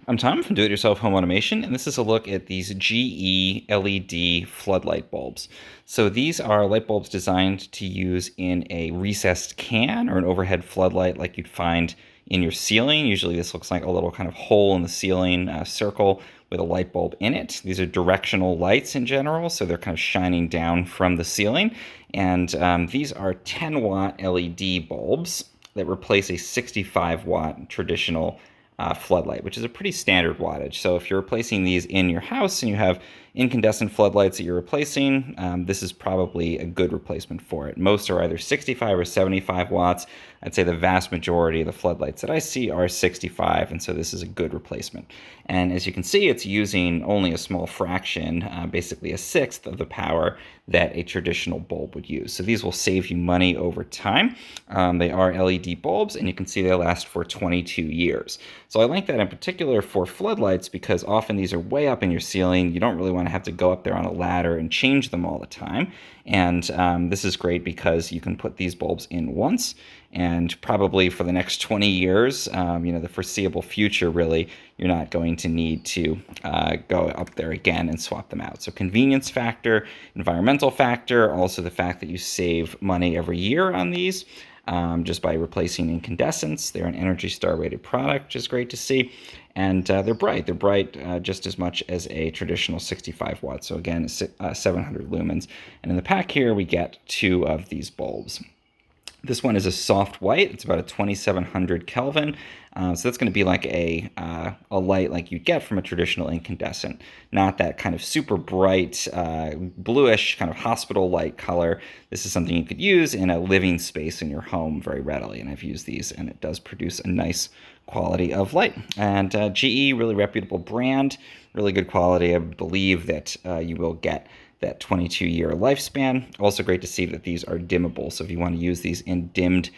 I'm Tom from Do-It-Yourself Home Automation, and this is a look at these GE LED floodlight bulbs. So these are light bulbs designed to use in a recessed can or an overhead floodlight like you'd find in your ceiling. Usually this looks like a little kind of hole in the ceiling, circle with a light bulb in it. These are directional lights in general, so they're kind of shining down from the ceiling. And these are 10-watt LED bulbs that replace a 65-watt traditional floodlight, which is a pretty standard wattage. So if you're replacing these in your house and you have incandescent floodlights that you're replacing, this is probably a good replacement for it. Most are either 65 or 75 watts. I'd say the vast majority of the floodlights that I see are 65, and so this is a good replacement. And as you can see, it's using only a small fraction, basically a sixth of the power that a traditional bulb would use. So these will save you money over time. They are LED bulbs, and you can see they last for 22 years. So I like that in particular for floodlights because often these are way up in your ceiling. You don't really want to have to go up there on a ladder and change them all the time. And this is great because you can put these bulbs in once, and probably for the next 20 years, the foreseeable future, really, you're not going to need to go up there again and swap them out. So convenience factor, environmental factor, also the fact that you save money every year on these. Just by replacing incandescents. They're an Energy Star rated product, which is great to see. And they're bright. They're bright just as much as a traditional 65 watts. So again, 700 lumens. And in the pack here, we get 2 of these bulbs. This one is a soft white. It's about a 2700 Kelvin. So that's going to be like a light like you'd get from a traditional incandescent. Not that kind of super bright, bluish kind of hospital light color. This is something you could use in a living space in your home very readily. And I've used these, and it does produce a nice quality of light. And GE, really reputable brand, really good quality. I believe that you will get that 22-year lifespan. Also great to see that these are dimmable. So if you want to use these in dimmed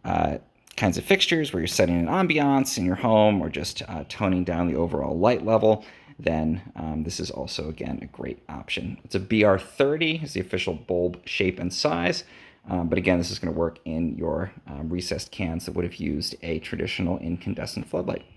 kinds of fixtures where you're setting an ambiance in your home or just toning down the overall light level, then this is also, again, a great option. It's a BR30 is the official bulb shape and size. But again, this is going to work in your recessed cans that would have used a traditional incandescent floodlight.